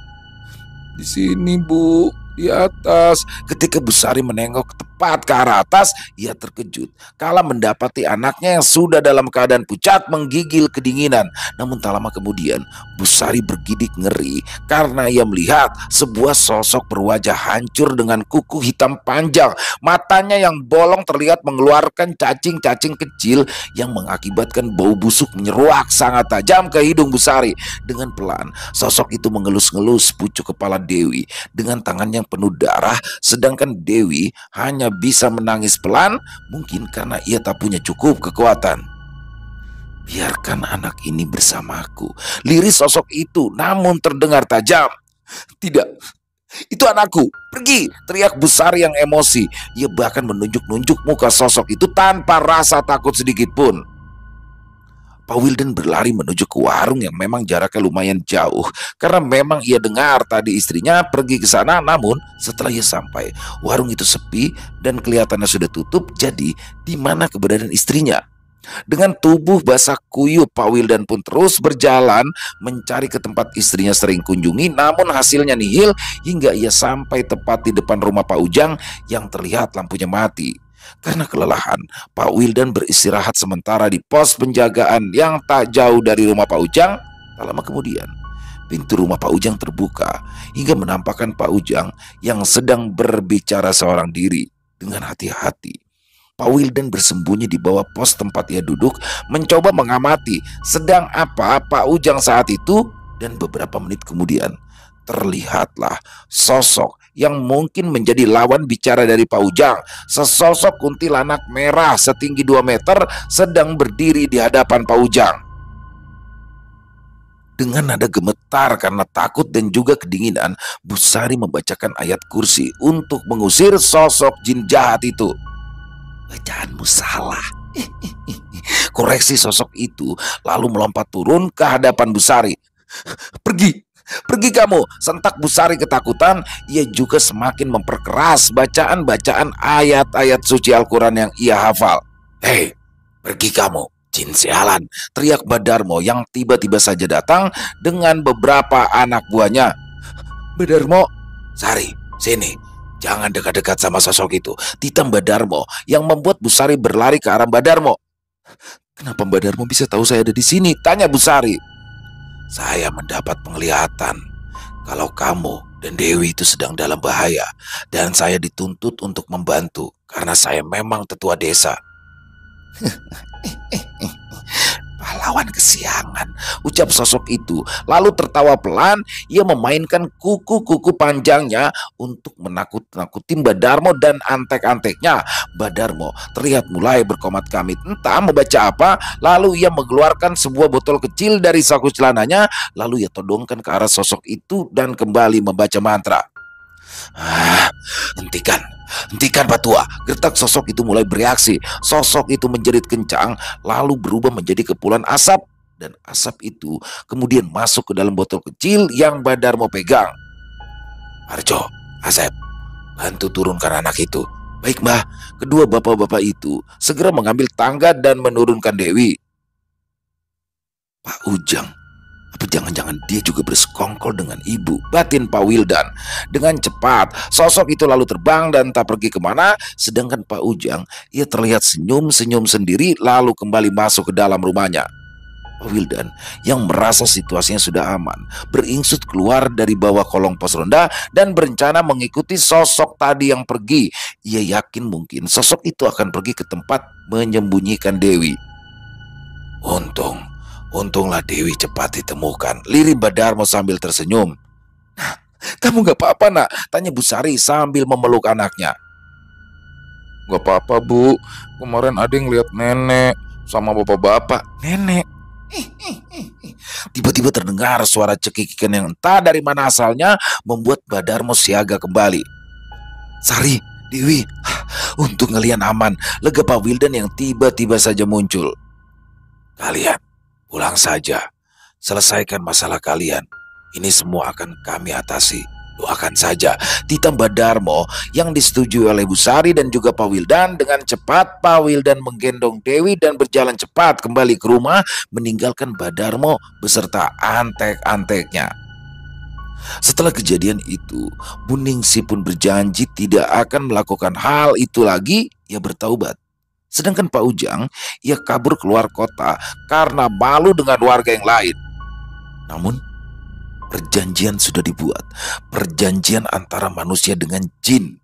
Di sini, Bu, di atas. Ketika Busari menengok tepat ke arah atas, ia terkejut kala mendapati anaknya yang sudah dalam keadaan pucat menggigil kedinginan. Namun tak lama kemudian, Busari bergidik ngeri karena ia melihat sebuah sosok berwajah hancur dengan kuku hitam panjang. Matanya yang bolong terlihat mengeluarkan cacing-cacing kecil yang mengakibatkan bau busuk menyeruak sangat tajam ke hidung Busari. Dengan pelan, sosok itu mengelus-ngelus pucuk kepala Dewi dengan tangan yang penuh darah, sedangkan Dewi hanya bisa menangis pelan, mungkin karena ia tak punya cukup kekuatan. Biarkan anak ini bersamaku, liris sosok itu, namun terdengar tajam. Tidak, itu anakku, pergi, teriak Busari yang emosi. Ia bahkan menunjuk-nunjuk muka sosok itu tanpa rasa takut sedikit pun. Pak Wildan berlari menuju ke warung yang memang jaraknya lumayan jauh, karena memang ia dengar tadi istrinya pergi ke sana. Namun setelah ia sampai, warung itu sepi dan kelihatannya sudah tutup. Jadi di mana keberadaan istrinya? Dengan tubuh basah kuyup, Pak Wildan pun terus berjalan mencari ke tempat istrinya sering kunjungi, namun hasilnya nihil hingga ia sampai tepat di depan rumah Pak Ujang yang terlihat lampunya mati. Karena kelelahan, Pak Wildan beristirahat sementara di pos penjagaan yang tak jauh dari rumah Pak Ujang. Tak lama kemudian, pintu rumah Pak Ujang terbuka hingga menampakkan Pak Ujang yang sedang berbicara seorang diri. Dengan hati-hati, Pak Wildan bersembunyi di bawah pos tempat ia duduk, mencoba mengamati sedang apa Pak Ujang saat itu. Dan beberapa menit kemudian, terlihatlah sosok yang mungkin menjadi lawan bicara dari Pak Ujang. Sesosok kuntilanak merah setinggi 2 meter sedang berdiri di hadapan Pak Ujang. Dengan nada gemetar karena takut dan juga kedinginan, Busari membacakan ayat kursi untuk mengusir sosok jin jahat itu. Bacaanmu salah, koreksi sosok itu, lalu melompat turun ke hadapan Busari. Pergi, Pergi kamu, sentak Busari ketakutan. Ia juga semakin memperkeras bacaan-bacaan ayat-ayat suci Al-Quran yang ia hafal. Hei, pergi kamu, jin sialan, teriak Badarmo yang tiba-tiba saja datang dengan beberapa anak buahnya. Badarmo, Sari, sini, jangan dekat-dekat sama sosok itu, titam Badarmo yang membuat Busari berlari ke arah Badarmo. Kenapa Badarmo bisa tahu saya ada di sini? Tanya Busari. Saya mendapat penglihatan kalau kamu dan Dewi itu sedang dalam bahaya, dan saya dituntut untuk membantu karena saya memang tetua desa. Pahlawan kesiangan, ucap sosok itu. Lalu tertawa pelan. Ia memainkan kuku-kuku panjangnya untuk menakut-nakuti Badarmo dan antek-anteknya. Badarmo terlihat mulai berkomat kamit, entah membaca apa. Lalu ia mengeluarkan sebuah botol kecil dari saku celananya. Lalu ia todongkan ke arah sosok itu dan kembali membaca mantra. Hentikan, hentikan Pak Tua, gertak sosok itu mulai bereaksi. Sosok itu menjerit kencang, lalu berubah menjadi kepulan asap. Dan asap itu kemudian masuk ke dalam botol kecil yang Badarmo pegang. Arjo, Asep, bantu turunkan anak itu. Baik Mbah, kedua bapak-bapak itu segera mengambil tangga dan menurunkan Dewi. Pak Ujang, apa jangan-jangan dia juga bersekongkol dengan ibu, batin Pak Wildan. Dengan cepat, sosok itu lalu terbang dan tak pergi kemana. Sedangkan Pak Ujang, ia terlihat senyum-senyum sendiri lalu kembali masuk ke dalam rumahnya. Pak Wildan yang merasa situasinya sudah aman, beringsut keluar dari bawah kolong pos ronda dan berencana mengikuti sosok tadi yang pergi. Ia yakin mungkin sosok itu akan pergi ke tempat menyembunyikan Dewi. Untunglah Dewi cepat ditemukan, lirik Badarmo sambil tersenyum. Nah, kamu gak apa-apa nak? Tanya Busari sambil memeluk anaknya. Gak apa-apa Bu, kemarin ada yang lihat nenek sama bapak-bapak. Nenek? Tiba-tiba terdengar suara cekikikan yang entah dari mana asalnya, membuat Badarmo siaga kembali. Sari, Dewi, untung kalian aman, lega Pak Wildan yang tiba-tiba saja muncul. Kalian pulang saja, selesaikan masalah kalian. Ini semua akan kami atasi. Doakan saja, titam Badarmo yang disetujui oleh Busari dan juga Pak Wildan. Dengan cepat Pak Wildan menggendong Dewi dan berjalan cepat kembali ke rumah, meninggalkan Badarmo beserta antek-anteknya. Setelah kejadian itu, Bu Ningsih pun berjanji tidak akan melakukan hal itu lagi. Ia bertaubat. Sedangkan Pak Ujang, ia kabur keluar kota karena malu dengan warga yang lain. Namun, perjanjian sudah dibuat. Perjanjian antara manusia dengan jin.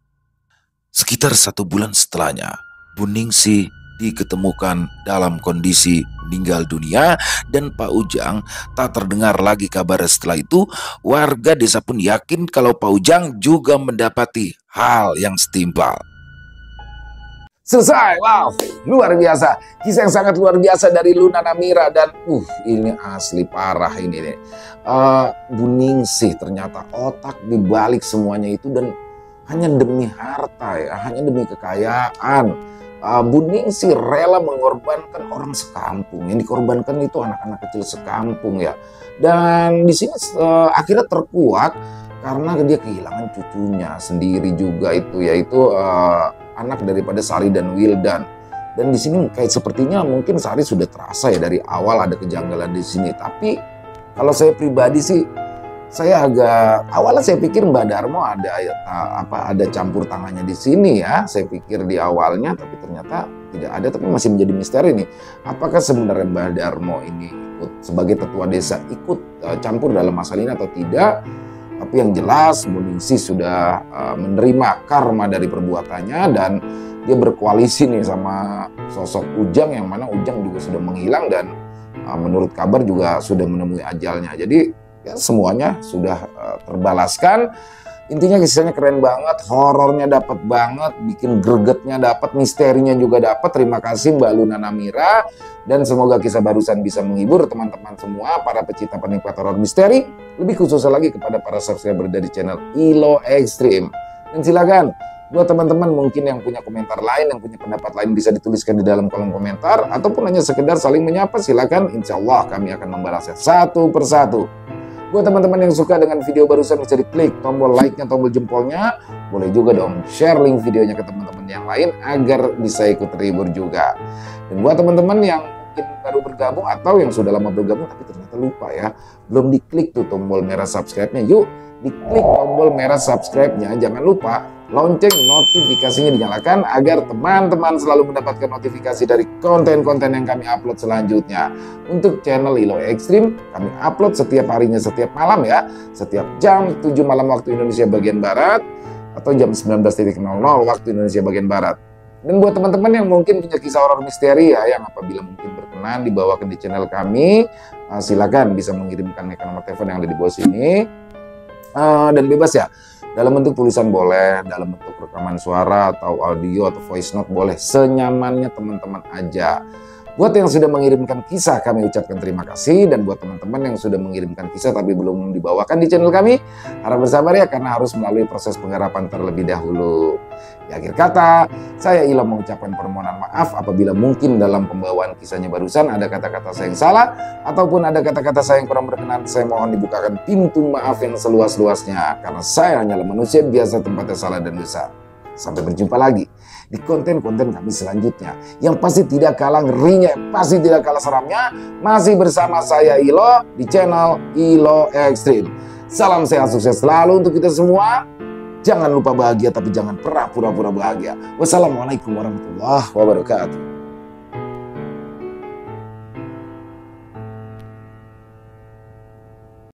Sekitar 1 bulan setelahnya, Bu Ningsih diketemukan dalam kondisi meninggal dunia dan Pak Ujang tak terdengar lagi kabar. Setelah itu, warga desa pun yakin kalau Pak Ujang juga mendapati hal yang setimpal. Selesai, wow, luar biasa. Kisah yang sangat luar biasa dari Luna Namira dan ini asli parah ini nih. Bu Ningsih ternyata otak dibalik semuanya itu dan hanya demi harta ya, hanya demi kekayaan. Bu Ningsih rela mengorbankan orang sekampung. Yang dikorbankan itu anak-anak kecil sekampung ya. Dan di sini akhirnya terkuat karena dia kehilangan cucunya sendiri juga itu, yaitu anak daripada Sari dan Wildan. Dan di sini kayak sepertinya mungkin Sari sudah terasa ya dari awal ada kejanggalan di sini. Tapi kalau saya pribadi sih, saya awalnya saya pikir Badarmo ada campur tangannya di sini ya. Saya pikir di awalnya, tapi ternyata tidak ada. Tapi masih menjadi misteri nih. Apakah sebenarnya Badarmo ini ikut sebagai tetua desa ikut campur dalam masalah ini atau tidak? Tapi yang jelas Bu Ningsih sudah menerima karma dari perbuatannya dan dia berkoalisi nih sama sosok Ujang, yang mana Ujang juga sudah menghilang dan menurut kabar juga sudah menemui ajalnya. Jadi ya semuanya sudah terbalaskan. Intinya kisahnya keren banget, horornya dapat banget, bikin gregetnya dapat, misterinya juga dapat. Terima kasih Mbak Luna Namira. Dan semoga kisah barusan bisa menghibur teman-teman semua, para pecinta penikmat horor misteri. Lebih khususnya lagi kepada para subscriber dari channel Ilo Extreme. Dan silakan buat teman-teman mungkin yang punya komentar lain, yang punya pendapat lain bisa dituliskan di dalam kolom komentar. Ataupun hanya sekedar saling menyapa, silakan. Insya Allah kami akan membalasnya satu persatu. Buat teman-teman yang suka dengan video barusan bisa diklik tombol like-nya, tombol jempolnya. Boleh juga dong share link videonya ke teman-teman yang lain agar bisa ikut terhibur juga. Dan buat teman-teman yang mungkin baru bergabung atau yang sudah lama bergabung tapi ternyata lupa ya, belum diklik tuh tombol merah subscribe-nya. Yuk, diklik tombol merah subscribe-nya. Jangan lupa lonceng notifikasinya dinyalakan agar teman-teman selalu mendapatkan notifikasi dari konten-konten yang kami upload selanjutnya. Untuk channel ILO Ekstrim, kami upload setiap harinya, setiap malam ya, setiap jam 7 malam waktu Indonesia bagian Barat atau jam 19.00 waktu Indonesia bagian Barat. Dan buat teman-teman yang mungkin punya kisah horor misteri ya, yang apabila mungkin berkenan dibawakan di channel kami, silakan bisa mengirimkan ke nomor telepon yang ada di bawah sini. Dan bebas ya, dalam bentuk tulisan boleh, dalam bentuk rekaman suara atau audio atau voice note boleh, senyamannya teman-teman aja. Buat yang sudah mengirimkan kisah, kami ucapkan terima kasih. Dan buat teman-teman yang sudah mengirimkan kisah tapi belum dibawakan di channel kami, harap bersabar ya, karena harus melalui proses penggarapan terlebih dahulu. Di akhir kata, saya Ilo mengucapkan permohonan maaf apabila mungkin dalam pembawaan kisahnya barusan ada kata-kata saya yang salah, ataupun ada kata-kata saya yang kurang berkenan. Saya mohon dibukakan pintu maaf yang seluas-luasnya, karena saya hanyalah manusia biasa, tempatnya salah dan dosa. Sampai berjumpa lagi di konten-konten kami selanjutnya, yang pasti tidak kalah ngerinya, pasti tidak kalah seramnya, masih bersama saya Ilo di channel ILO Ekstrim. Salam sehat sukses selalu untuk kita semua. Jangan lupa bahagia, tapi jangan pernah pura-pura bahagia. Wassalamualaikum warahmatullahi wabarakatuh.